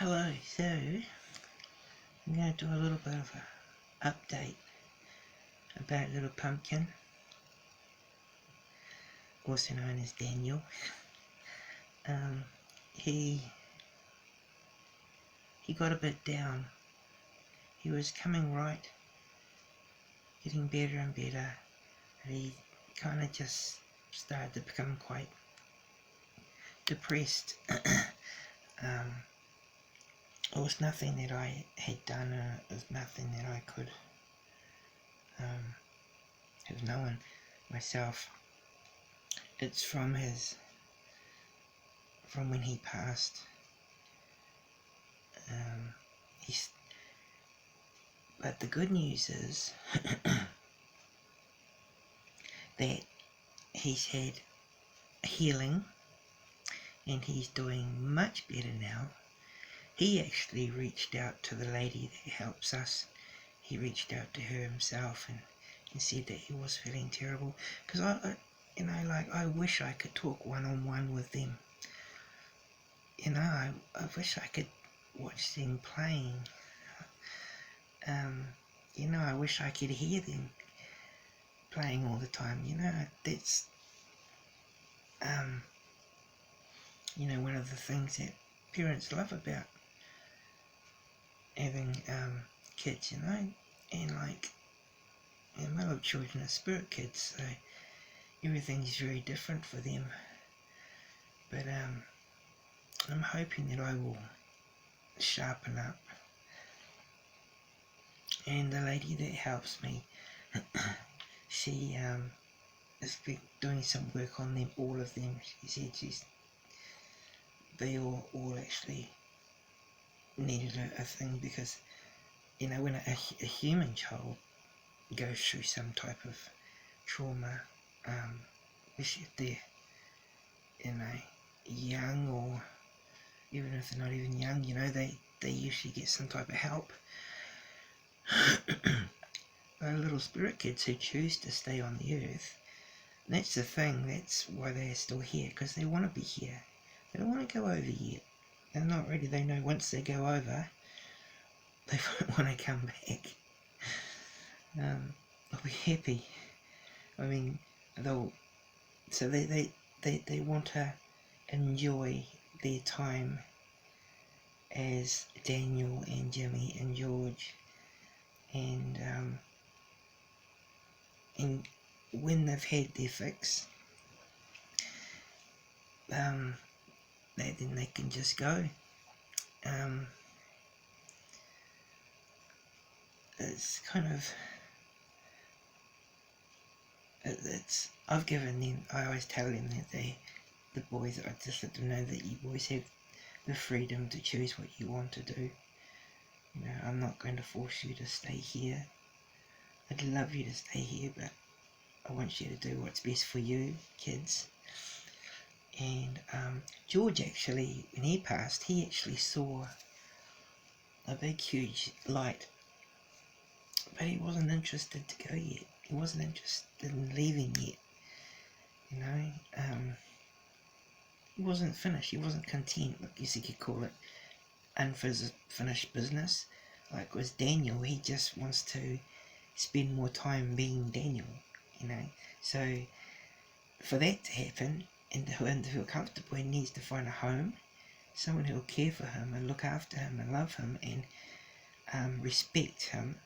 Hello, so I'm going to do a little bit of an update about little pumpkin, also known as Daniel. Um, he got a bit down. He was coming right, getting better and better, and he kind of just started to become quite depressed. It was nothing that I had done, it was nothing that I could have known myself. It's from when he passed. But the good news is that he's had healing and he's doing much better now. He actually reached out to the lady that helps us. He reached out to her himself and said that he was feeling terrible. Because I wish I could talk one-on-one with them. I wish I could watch them playing. I wish I could hear them playing all the time. That's one of the things that parents love about having kids, and my little children are spirit kids, so everything's very different for them. But I'm hoping that I will sharpen up. And the lady that helps me, she has been doing some work on them, all of them. She said they all actually needed a thing, because when a human child goes through some type of trauma, especially if they're young, or even if they're not even young, they usually get some type of help. They're little spirit kids who choose to stay on the earth. And that's the thing, that's why they're still here, because they want to be here. They don't want to go over yet. They're not ready. They know once they go over, they won't want to come back. They'll be happy. They want to enjoy their time as Daniel and Jimmy and George, and when they've had their fix, then they can just go. It's kind of, I've given them, I always tell them that the boys, I just let them know that you boys have the freedom to choose what you want to do. I'm not going to force you to stay here. I'd love you to stay here, but I want you to do what's best for you, kids. And George, actually, when he passed, he actually saw a big, huge light, but he wasn't interested to go yet. He wasn't interested in leaving yet. He wasn't finished. He wasn't content. I guess you could call it unfinished business. Like with Daniel, he just wants to spend more time being Daniel. So for that to happen, and to feel comfortable, he needs to find a home, someone who will care for him and look after him and love him and respect him.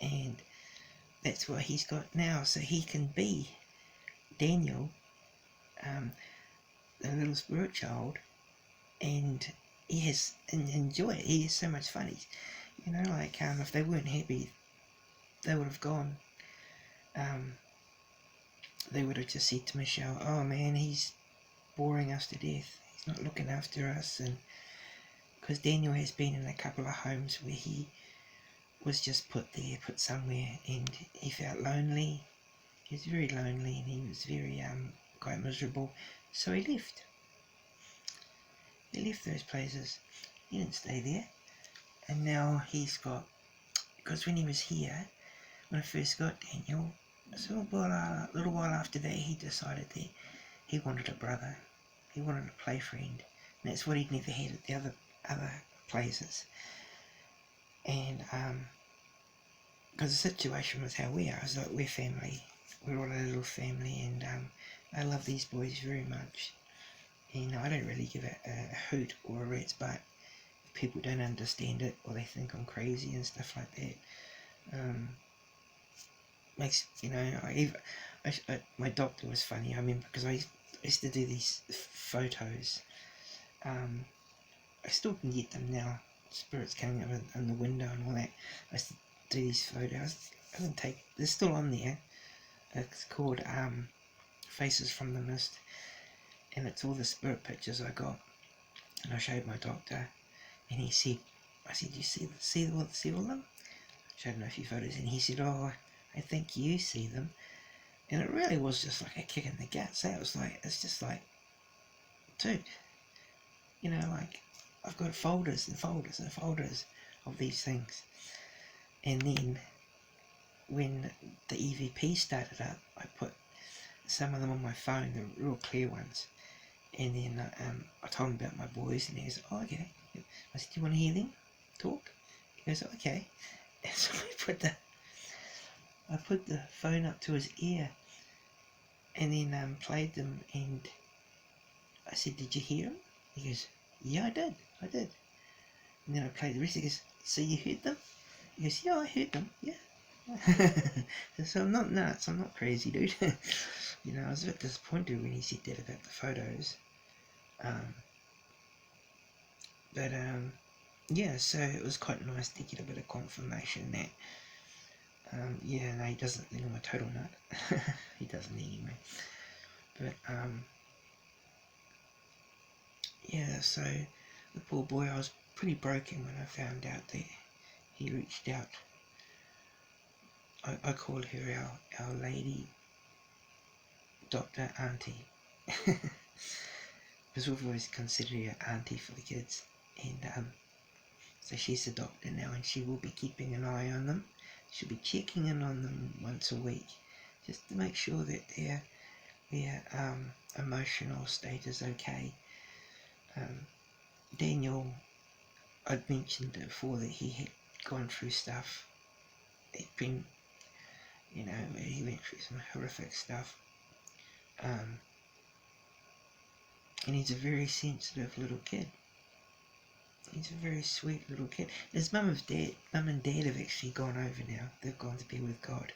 And that's what he's got now, so he can be Daniel, the little spirit child, and enjoy it. He has so much fun. If they weren't happy, they would have gone. They would have just said to Michelle, "Oh man, he's boring us to death. He's not looking after us." And because Daniel has been in a couple of homes where he was just put somewhere, and he felt lonely. He was very lonely, and he was very quite miserable. So he left. He left those places. He didn't stay there. And now he's got, because when he was here, when I first got Daniel, so a little while after that, he decided that he wanted a brother. He wanted a play friend. And that's what he'd never had at the other places. And because the situation with how we are is like we're family. We're all a little family, and I love these boys very much. And I don't really give a hoot or a rat's butt if people don't understand it or they think I'm crazy and stuff like that. Makes, you know, my doctor was funny. I remember because I used to do these photos. I still can get them now. Spirits coming up in the window and all that. I used to do these photos. I can take. They're still on there. It's called Faces from the Mist, and it's all the spirit pictures I got. And I showed my doctor, and he said, "I said, you see all of them?" I showed him a few photos, and he said, "Oh, I think you see them." And it really was just like a kick in the guts. It's just like, dude, you know, like I've got folders and folders and folders of these things. And then when the EVP started up, I put some of them on my phone, the real clear ones. And then I told him about my boys, and he goes, "Oh, okay." I said, "Do you want to hear them talk?" He goes, "Okay." And so I put the phone up to his ear, and then played them, and I said, "Did you hear them?" He goes, "Yeah, I did." And then I played the rest. He goes, "So you heard them?" He goes, "Yeah, I heard them, yeah." So I'm not nuts, I'm not crazy, dude. You know, I was a bit disappointed when he said that about the photos. But yeah, so it was quite nice to get a bit of confirmation that, yeah, no, he doesn't think I'm a total nut. He doesn't anyway. But yeah, so the poor boy, I was pretty broken when I found out that he reached out. I call her our lady Dr. Auntie. Because we've always considered her auntie for the kids. And so she's a doctor now, and she will be keeping an eye on them. She'll be checking in on them once a week, just to make sure that their emotional state is okay. Daniel, I'd mentioned before that he had gone through stuff. He'd been, you know, he went through some horrific stuff. And he's a very sensitive little kid. He's a very sweet little kid. His mum and dad have actually gone over now. They've gone to be with God.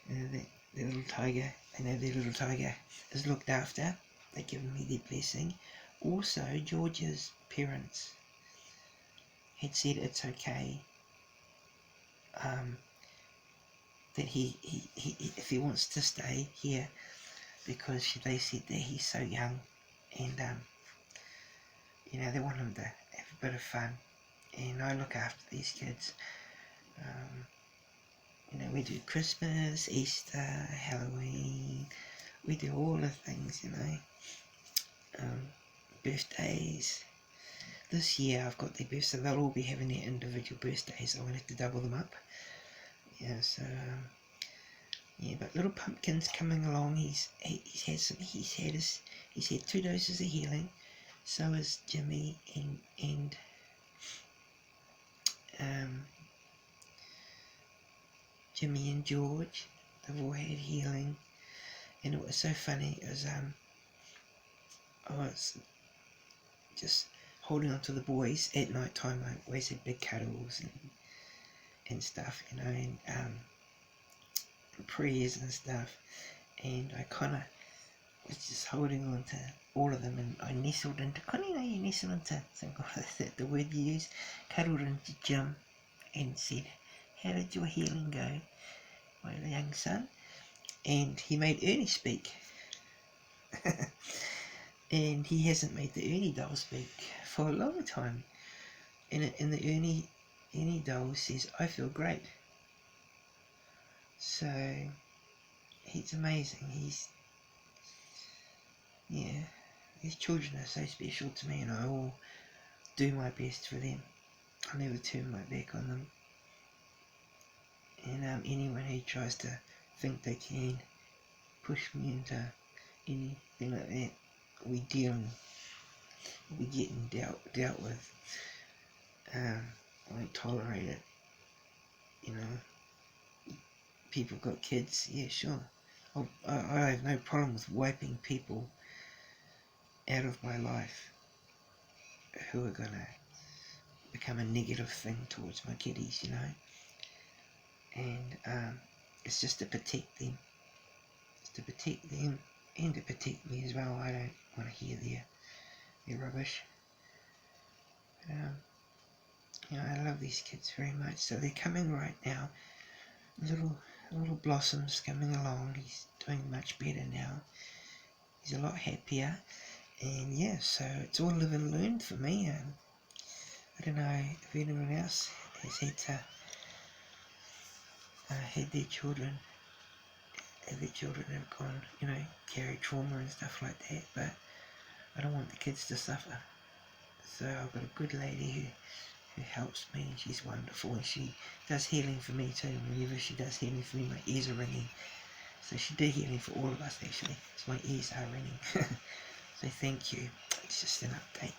And their little tiger, I know their little tiger is looked after. They've given me their blessing. Also, George's parents had said it's okay that he if he wants to stay here, because they said that he's so young, and you know, they want him to have a bit of fun. And I look after these kids. You know, we do Christmas, Easter, Halloween. We do all the things, you know. Birthdays. This year I've got their birthdays. They'll all be having their individual birthdays. I'm going to have to double them up. Yeah, so yeah, but little Pumpkin's coming along. He's had 2 doses of healing. So is Jimmy and Jimmy and George. They've all had healing, and it was so funny. It was I was just holding on to the boys at night time. I always had big cuddles and stuff, you know, and prayers and stuff, and I kind of was just holding on to all of them, and I nestled into, you know, you nestle into, the word you use, cuddled into Jim and said, "How did your healing go, my young son?" And he made Ernie speak. And he hasn't made the Ernie doll speak for a long time. And the Ernie doll says, "I feel great." So he's amazing. Yeah, these children are so special to me, and I will do my best for them. I'll never turn my back on them. And anyone who tries to think they can push me into anything like that, we getting dealt with. I won't tolerate it. You know, people got kids, yeah, sure. I have no problem with wiping people out of my life who are gonna become a negative thing towards my kiddies, you know. And it's just to protect them. It's to protect them and to protect me as well. I don't want to hear their rubbish. But, you know, I love these kids very much. So they're coming right now. Little Blossom's coming along. He's doing much better now. He's a lot happier. And yeah, so it's all live and learn for me. I don't know if anyone else has had to had their children have gone, you know, carry trauma and stuff like that, but I don't want the kids to suffer. So I've got a good lady who helps me, and she's wonderful, and she does healing for me too. Whenever she does healing for me, my ears are ringing. So she did healing for all of us actually, so my ears are ringing. So thank you. It's just an update.